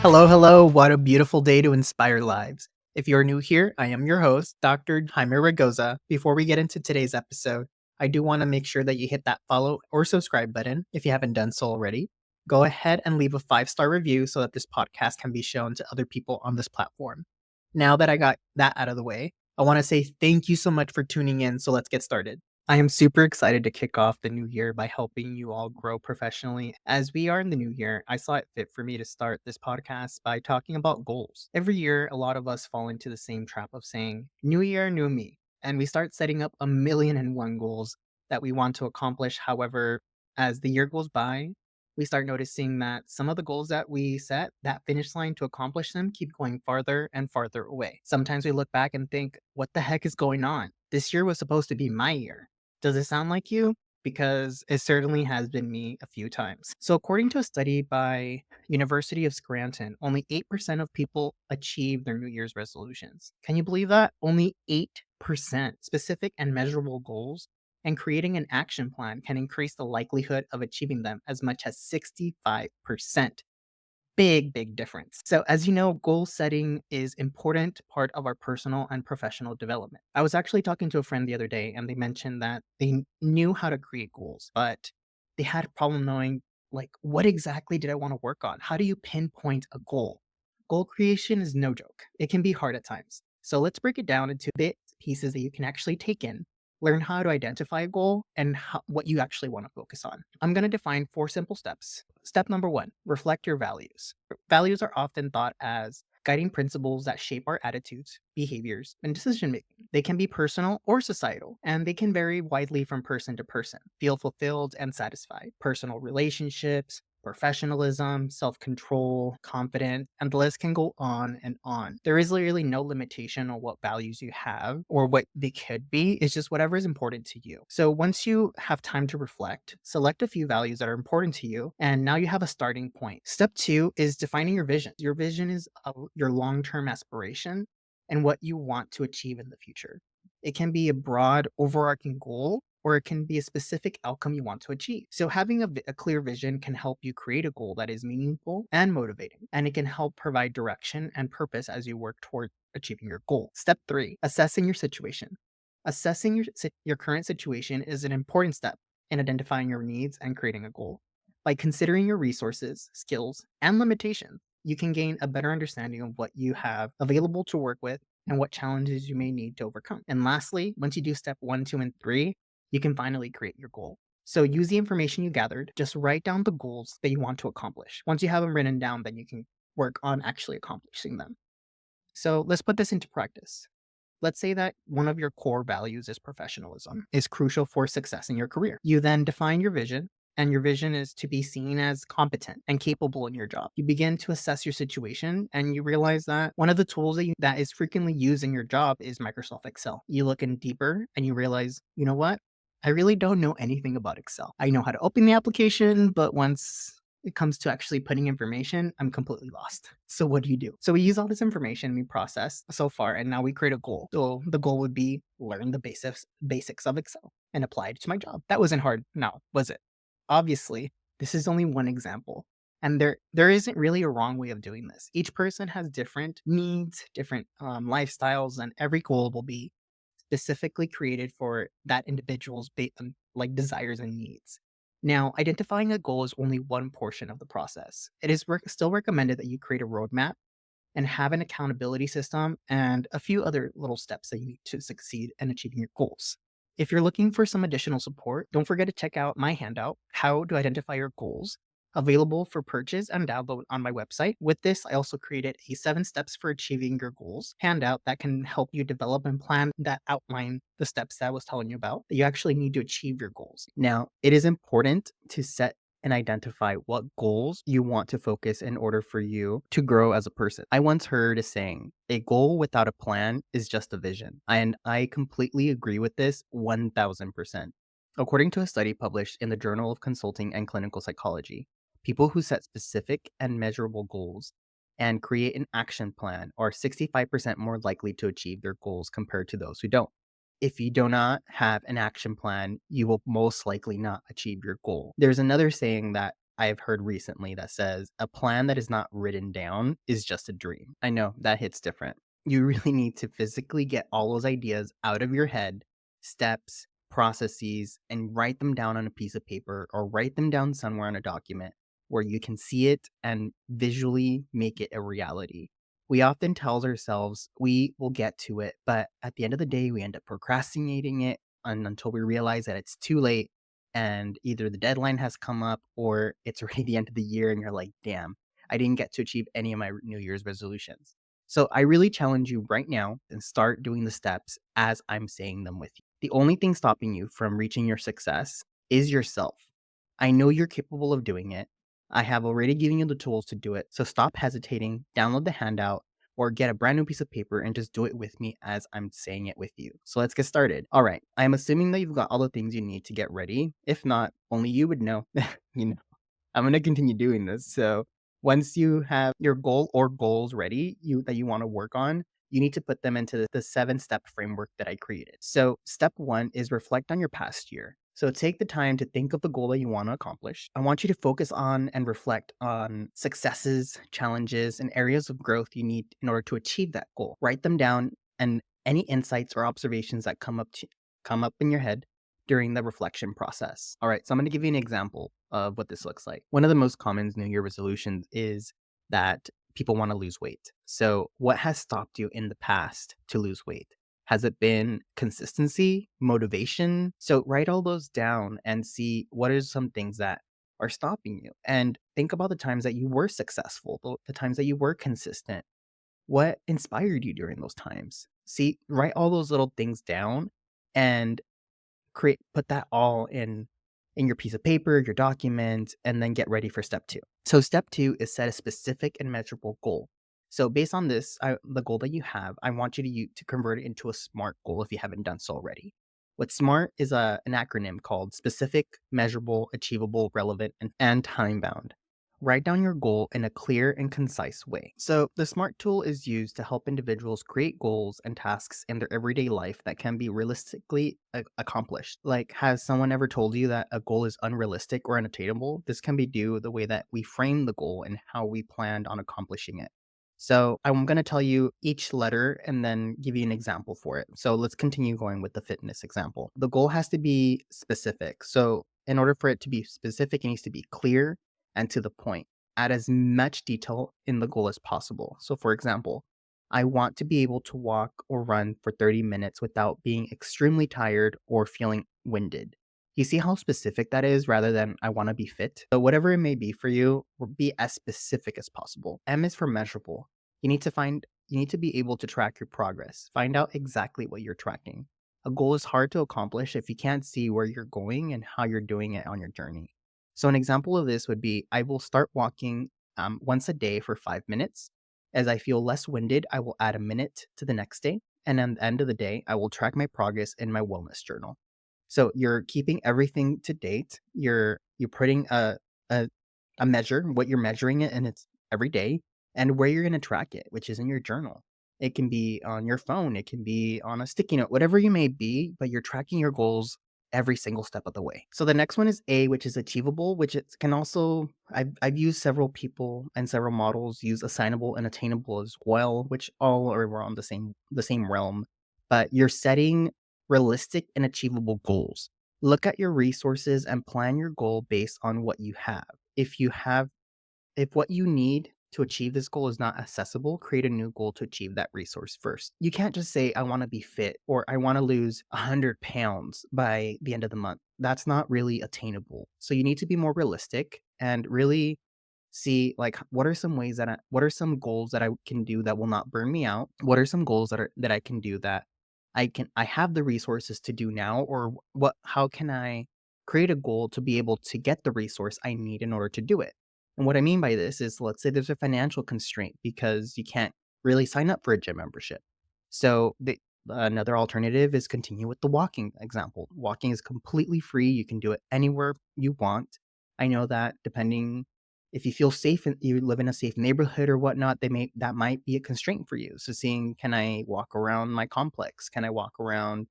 Hello, hello. What a beautiful day to inspire lives. If you're new here, I am your host, Dr. Jaime Raygoza. Before we get into today's episode, I do want to make sure that you hit that follow or subscribe button if you haven't done so already. Go ahead and leave a 5-star review so that this podcast can be shown to other people on this platform. Now that I got that out of the way, I want to say thank you so much for tuning in. So let's get started. I am super excited to kick off the new year by helping you all grow professionally. As we are in the new year, I saw it fit for me to start this podcast by talking about goals. Every year, a lot of us fall into the same trap of saying, New Year, new me. And we start setting up 1,000,001 goals that we want to accomplish. However, as the year goes by, we start noticing that some of the goals that we set, that finish line to accomplish them, keep going farther and farther away. Sometimes we look back and think, what the heck is going on? This year was supposed to be my year. Does it sound like you? Because it certainly has been me a few times. So according to a study by University of Scranton, only 8% of people achieve their New Year's resolutions. Can you believe that? Only 8%. Specific and measurable goals and creating an action plan can increase the likelihood of achieving them as much as 65%. Big difference. So as you know, goal setting is important part of our personal and professional development. I was actually talking to a friend the other day and they mentioned that they knew how to create goals, but they had a problem knowing like what exactly did I want to work on? How do you pinpoint a goal? Goal creation is no joke. It can be hard at times. So let's break it down into bit pieces that you can actually take in, learn how to identify a goal and what you actually want to focus on. I'm going to define 4 simple steps. Step number 1, reflect your values. Values are often thought as guiding principles that shape our attitudes, behaviors, and decision making. They can be personal or societal, and they can vary widely from person to person. Feel fulfilled and satisfied. Personal relationships, professionalism, self control, confidence, and the list can go on and on. There is literally no limitation on what values you have or what they could be. It's just whatever is important to you. So once you have time to reflect, select a few values that are important to you, and now you have a starting point. Step 2 is defining your vision. Your vision is your long term aspiration and what you want to achieve in the future. It can be a broad, overarching goal or it can be a specific outcome you want to achieve. So having a clear vision can help you create a goal that is meaningful and motivating, and it can help provide direction and purpose as you work toward achieving your goal. Step 3, assessing your situation. Assessing your current situation is an important step in identifying your needs and creating a goal. By considering your resources, skills, and limitations, you can gain a better understanding of what you have available to work with and what challenges you may need to overcome. And lastly, once you do step 1, 2, and 3, you can finally create your goal. So use the information you gathered, just write down the goals that you want to accomplish. Once you have them written down, then you can work on actually accomplishing them. So let's put this into practice. Let's say that one of your core values is professionalism, is crucial for success in your career. You then define your vision, and your vision is to be seen as competent and capable in your job. You begin to assess your situation and you realize that one of the tools that is frequently used in your job is Microsoft Excel. You look in deeper and you realize, you know what? I really don't know anything about Excel. I know how to open the application, but once it comes to actually putting information, I'm completely lost. So what do? So we use all this information we process so far, and now we create a goal. So the goal would be learn the basics of Excel and apply it to my job. That wasn't hard now, was it? Obviously, this is only one example. And there isn't really a wrong way of doing this. Each person has different needs, different lifestyles, and every goal will be specifically created for that individual's like desires and needs. Now, identifying a goal is only one portion of the process. It is still recommended that you create a roadmap and have an accountability system and a few other little steps that you need to succeed in achieving your goals. If you're looking for some additional support, don't forget to check out my handout, How to Identify Your Goals, available for purchase and download on my website. With this, I also created a 7 steps for achieving your goals handout that can help you develop and plan that outline the steps that I was telling you about that you actually need to achieve your goals. Now, it is important to set and identify what goals you want to focus in order for you to grow as a person. I once heard a saying, a goal without a plan is just a vision. And I completely agree with this 1000%. According to a study published in the Journal of Consulting and Clinical Psychology, people who set specific and measurable goals and create an action plan are 65% more likely to achieve their goals compared to those who don't. If you do not have an action plan, you will most likely not achieve your goal. There's another saying that I've heard recently that says a plan that is not written down is just a dream. I know that hits different. You really need to physically get all those ideas out of your head, steps, processes, and write them down on a piece of paper or write them down somewhere on a document where you can see it and visually make it a reality. We often tell ourselves we will get to it, but at the end of the day, we end up procrastinating it until we realize that it's too late and either the deadline has come up or it's already the end of the year and you're like, damn, I didn't get to achieve any of my New Year's resolutions. So I really challenge you right now and start doing the steps as I'm saying them with you. The only thing stopping you from reaching your success is yourself. I know you're capable of doing it. I have already given you the tools to do it. So stop hesitating, download the handout, or get a brand new piece of paper and just do it with me as I'm saying it with you. So let's get started. All right. I'm assuming that you've got all the things you need to get ready. If not, only you would know. you know, I'm going to continue doing this. So once you have your goal or goals ready that you want to work on, you need to put them into the 7-step framework that I created. So step 1 is reflect on your past year. So take the time to think of the goal that you want to accomplish. I want you to focus on and reflect on successes, challenges, and areas of growth you need in order to achieve that goal. Write them down, and any insights or observations that come up in your head during the reflection process. All right, so I'm going to give you an example of what this looks like. One of the most common New Year resolutions is that people want to lose weight. So, what has stopped you in the past to lose weight? Has it been consistency, motivation? So, write all those down and see what are some things that are stopping you. And think about the times that you were successful, the times that you were consistent. What inspired you during those times? See, write all those little things down and put that all in your piece of paper, your document, and then get ready for step 2. So step 2 is set a specific and measurable goal. So based on this, the goal that you have, I want you to convert it into a SMART goal if you haven't done so already. What SMART is an acronym called specific, measurable, achievable, relevant, and time bound. Write down your goal in a clear and concise way. So, the SMART tool is used to help individuals create goals and tasks in their everyday life that can be realistically accomplished. Like, has someone ever told you that a goal is unrealistic or unattainable? This can be due to the way that we frame the goal and how we planned on accomplishing it. So, I'm going to tell you each letter and then give you an example for it. So, let's continue going with the fitness example. The goal has to be specific. So, in order for it to be specific, it needs to be clear and to the point. Add as much detail in the goal as possible. So, for example, I want to be able to walk or run for 30 minutes without being extremely tired or feeling winded. You see how specific that is rather than I want to be fit? So, whatever it may be for you, be as specific as possible. M is for measurable. You need to be able to track your progress. Find out exactly what you're tracking. A goal is hard to accomplish if you can't see where you're going and how you're doing it on your journey. So, an example of this would be I will start walking once a day for 5 minutes. As I feel less winded, I will add a minute to the next day. And at the end of the day, I will track my progress in my wellness journal. So you're keeping everything to date. You're putting a, a measure, what you're measuring it, and it's every day, and where you're going to track it, which is in your journal. It can be on your phone, it can be on a sticky note, whatever you may be, but you're tracking your goals every single step of the way. So the next one is A, which is achievable, which it can also I've used several people and several models use assignable and attainable as well, which all are around the same realm. But you're setting realistic and achievable goals. Look at your resources and plan your goal based on what you have. If what you need to achieve this goal is not accessible, create a new goal to achieve that resource first. You can't just say, I want to be fit or I want to lose 100 pounds by the end of the month. That's not really attainable. So you need to be more realistic and really see like what are some goals that I can do that will not burn me out? What are some goals that I can do that I have the resources to do now, or how can I create a goal to be able to get the resource I need in order to do it? And what I mean by this is, let's say there's a financial constraint because you can't really sign up for a gym membership. So another alternative is continue with the walking example. Walking is completely free. You can do it anywhere you want. I know that depending if you feel safe and you live in a safe neighborhood or whatnot, that might be a constraint for you. So seeing, can I walk around my complex? Can I walk around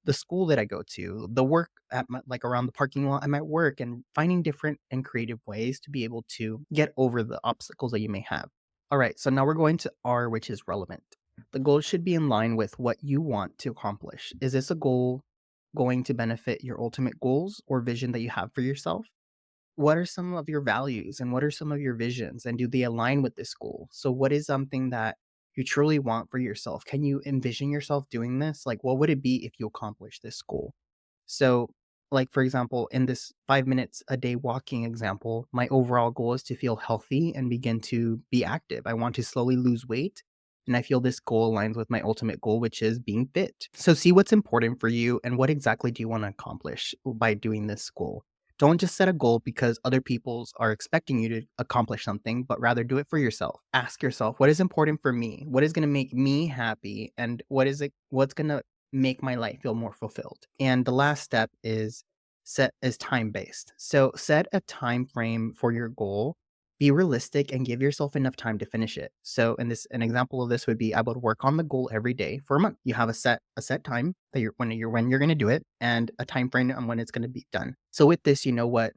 the school that I go to, the work at like around the parking lot at my work, and finding different and creative ways to be able to get over the obstacles that you may have. All right, so now we're going to R, which is relevant. The goal should be in line with what you want to accomplish. Is this a goal going to benefit your ultimate goals or vision that you have for yourself? What are some of your values and what are some of your visions, and do they align with this goal? So what is something that you truly want for yourself? Can you envision yourself doing this? Like, what would it be if you accomplish this goal? So, like, for example, in this 5 minutes a day walking example, my overall goal is to feel healthy and begin to be active. I want to slowly lose weight. And I feel this goal aligns with my ultimate goal, which is being fit. So, see what's important for you and what exactly do you want to accomplish by doing this goal. Don't just set a goal because other people's are expecting you to accomplish something, but rather do it for yourself. Ask yourself, what is important for me? What is going to make me happy? And what's going to make my life feel more fulfilled? And the last step is time based. So set a time frame for your goal. Be realistic and give yourself enough time to finish it. So an example of this would be I would work on the goal every day for a month. You have a set time that when you're going to do it and a time frame on when it's going to be done. So with this, you know what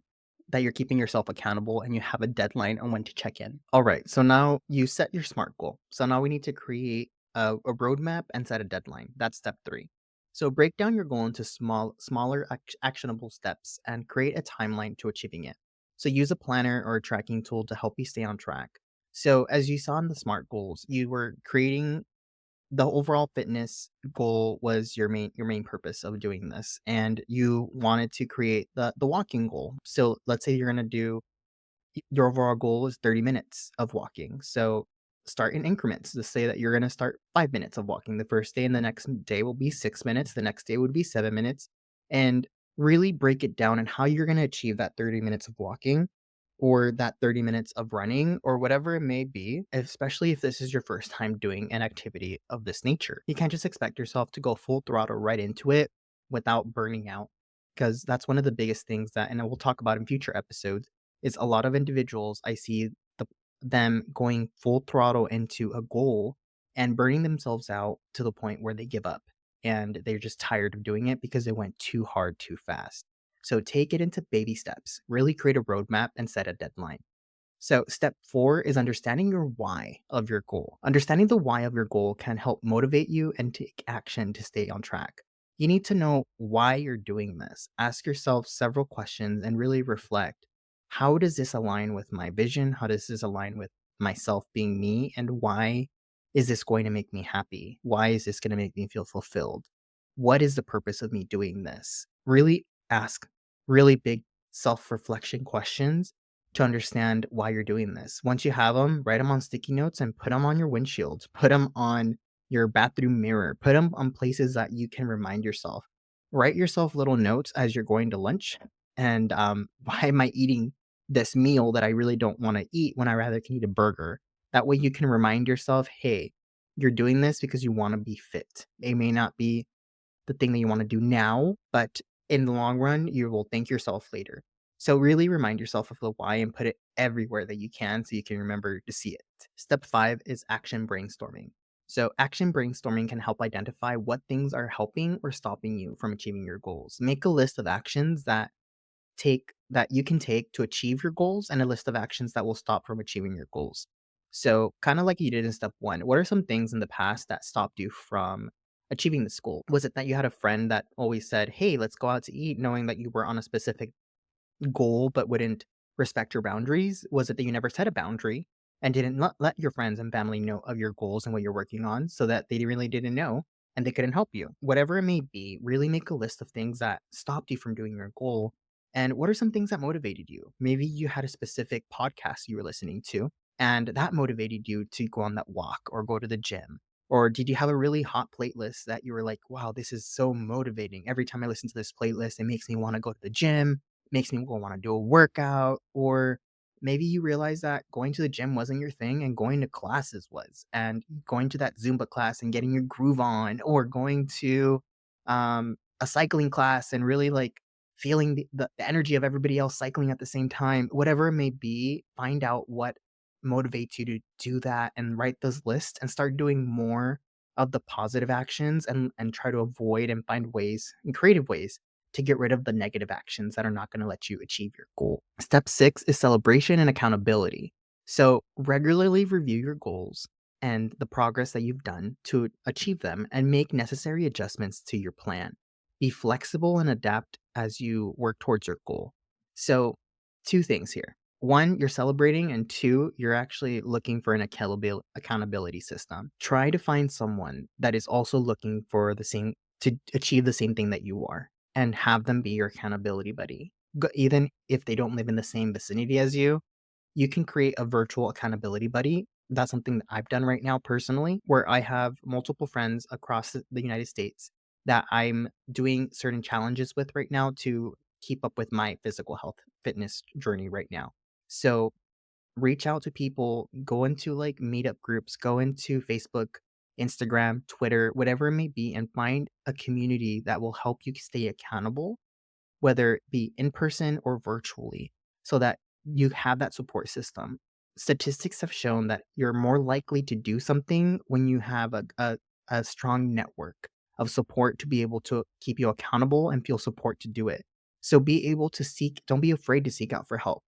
that you're keeping yourself accountable and you have a deadline on when to check in. All right. So now you set your SMART goal. So now we need to create a roadmap and set a deadline. That's step 3. So break down your goal into smaller actionable steps and create a timeline to achieving it. So use a planner or a tracking tool to help you stay on track. So as you saw in the SMART goals, you were creating the overall fitness goal was your main purpose of doing this, and you wanted to create the walking goal. So let's say you're going to do your overall goal is 30 minutes of walking. So start in increments. To say that you're going to start 5 minutes of walking the first day, and the next day will be 6 minutes. The next day would be 7 minutes. And really break it down and how you're going to achieve that 30 minutes of walking or that 30 minutes of running or whatever it may be, especially if this is your first time doing an activity of this nature. You can't just expect yourself to go full throttle right into it without burning out, because that's one of the biggest things that, and I will talk about in future episodes, is a lot of individuals I see the them going full throttle into a goal and burning themselves out to the point where they give up and they're just tired of doing it because it went too hard too fast. So take it into baby steps, really create a roadmap and set a deadline. So, step 4 is understanding your why of your goal. Understanding the why of your goal can help motivate you and take action to stay on track. You need to know why you're doing this. Ask yourself several questions and really reflect. How does this align with my vision? How does this align with myself being me? And why is this going to make me happy? Why is this going to make me feel fulfilled? What is the purpose of me doing this? Really ask really big self reflection questions to understand why you're doing this. Once you have them, write them on sticky notes and put them on your windshield, put them on your bathroom mirror, put them on places that you can remind yourself. Write yourself little notes as you're going to lunch. And why am I eating this meal that I really don't want to eat when I rather can eat a burger? That way you can remind yourself, hey, you're doing this because you want to be fit. It may not be the thing that you want to do now, but in the long run, you will thank yourself later. So really remind yourself of the why and put it everywhere that you can so you can remember to see it. Step 5 is action brainstorming. So action brainstorming can help identify what things are helping or stopping you from achieving your goals. Make a list of actions that you can take to achieve your goals and a list of actions that will stop from achieving your goals. So, kind of like you did in step 1, what are some things in the past that stopped you from achieving this goal? Was it that you had a friend that always said, "Hey, let's go out to eat," knowing that you were on a specific goal but wouldn't respect your boundaries? Was it that you never set a boundary and didn't let your friends and family know of your goals and what you're working on so that they really didn't know and they couldn't help you? Whatever it may be, really make a list of things that stopped you from doing your goal. And what are some things that motivated you? Maybe you had a specific podcast you were listening to and that motivated you to go on that walk or go to the gym. Or did you have a really hot playlist that you were like, wow, this is so motivating. Every time I listen to this playlist, it makes me want to go to the gym, makes me want to do a workout. Or maybe you realize that going to the gym wasn't your thing and going to classes was, and going to that Zumba class and getting your groove on, or going to a cycling class and really like feeling the energy of everybody else cycling at the same time. Whatever it may be, find out what motivates you to do that and write those lists and start doing more of the positive actions and try to avoid and find ways and creative ways to get rid of the negative actions that are not going to let you achieve your goal. Step 6 is celebration and accountability. So, regularly review your goals and the progress that you've done to achieve them and make necessary adjustments to your plan. Be flexible and adapt as you work towards your goal. So, two things here. One, you're celebrating, and two, you're actually looking for an accountability system. Try to find someone that is also looking for the same to achieve the same thing that you are and have them be your accountability buddy. Even if they don't live in the same vicinity as you can create a virtual accountability buddy. That's something that I've done right now personally, where I have multiple friends across the United States that I'm doing certain challenges with right now to keep up with my physical health fitness journey right now. So reach out to people, go into like meetup groups, go into Facebook, Instagram, Twitter, whatever it may be, and find a community that will help you stay accountable, whether it be in person or virtually, so that you have that support system. Statistics have shown that you're more likely to do something when you have a strong network of support to be able to keep you accountable and feel support to do it. So be able to don't be afraid to seek out for help.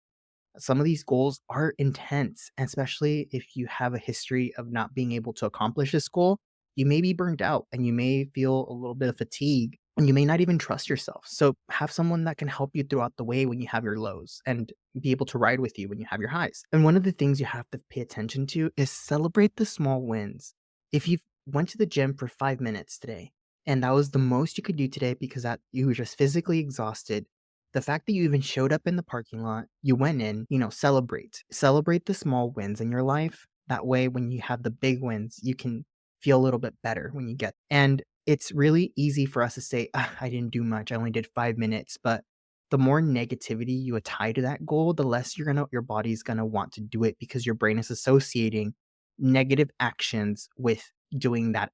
Some of these goals are intense, especially if you have a history of not being able to accomplish this goal. You may be burned out and you may feel a little bit of fatigue and you may not even trust yourself. So, have someone that can help you throughout the way when you have your lows and be able to ride with you when you have your highs. And one of the things you have to pay attention to is celebrate the small wins. If you went to the gym for 5 minutes today and that was the most you could do today because that you were just physically exhausted, the fact that you even showed up in the parking lot, you went in, celebrate. Celebrate the small wins in your life. That way, when you have the big wins, you can feel a little bit better when you get. And it's really easy for us to say, I didn't do much. I only did 5 minutes. But the more negativity you tie to that goal, the less your body's gonna want to do it because your brain is associating negative actions with doing that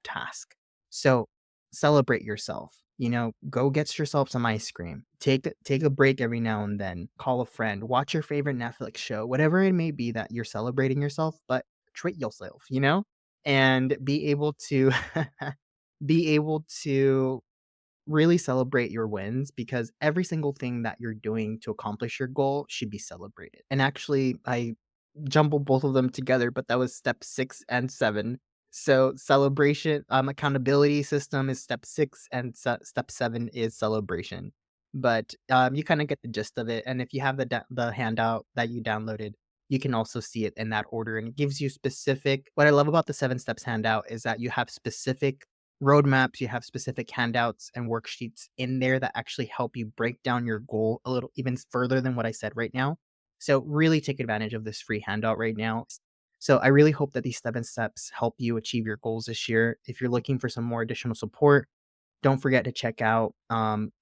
task. So celebrate yourself. Go get yourself some ice cream. Take a break every now and then. Call a friend. Watch your favorite Netflix show. Whatever it may be that you're celebrating yourself, but treat yourself, and be able to really celebrate your wins because every single thing that you're doing to accomplish your goal should be celebrated. And actually, I jumbled both of them together, but that was step 6 and 7. So celebration, accountability system is step 6 and step 7 is celebration. But you kind of get the gist of it. And if you have the handout that you downloaded, you can also see it in that order. And it gives you specific. What I love about the 7 steps handout is that you have specific roadmaps, you have specific handouts and worksheets in there that actually help you break down your goal a little even further than what I said right now. So really take advantage of this free handout right now. So I really hope that these 7 steps help you achieve your goals this year. If you're looking for some more additional support, don't forget to check out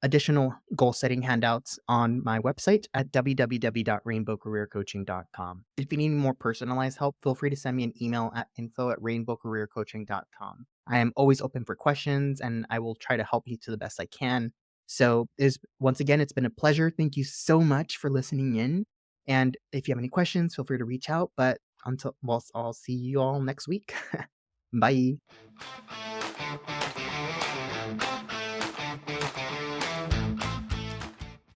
additional goal setting handouts on my website at www.rainbowcareercoaching.com. If you need more personalized help, feel free to send me an email at info@rainbowcareercoaching.com. I am always open for questions and I will try to help you to the best I can. So, once again, it's been a pleasure. Thank you so much for listening in. And if you have any questions, feel free to reach out. But I'll see you all next week. Bye.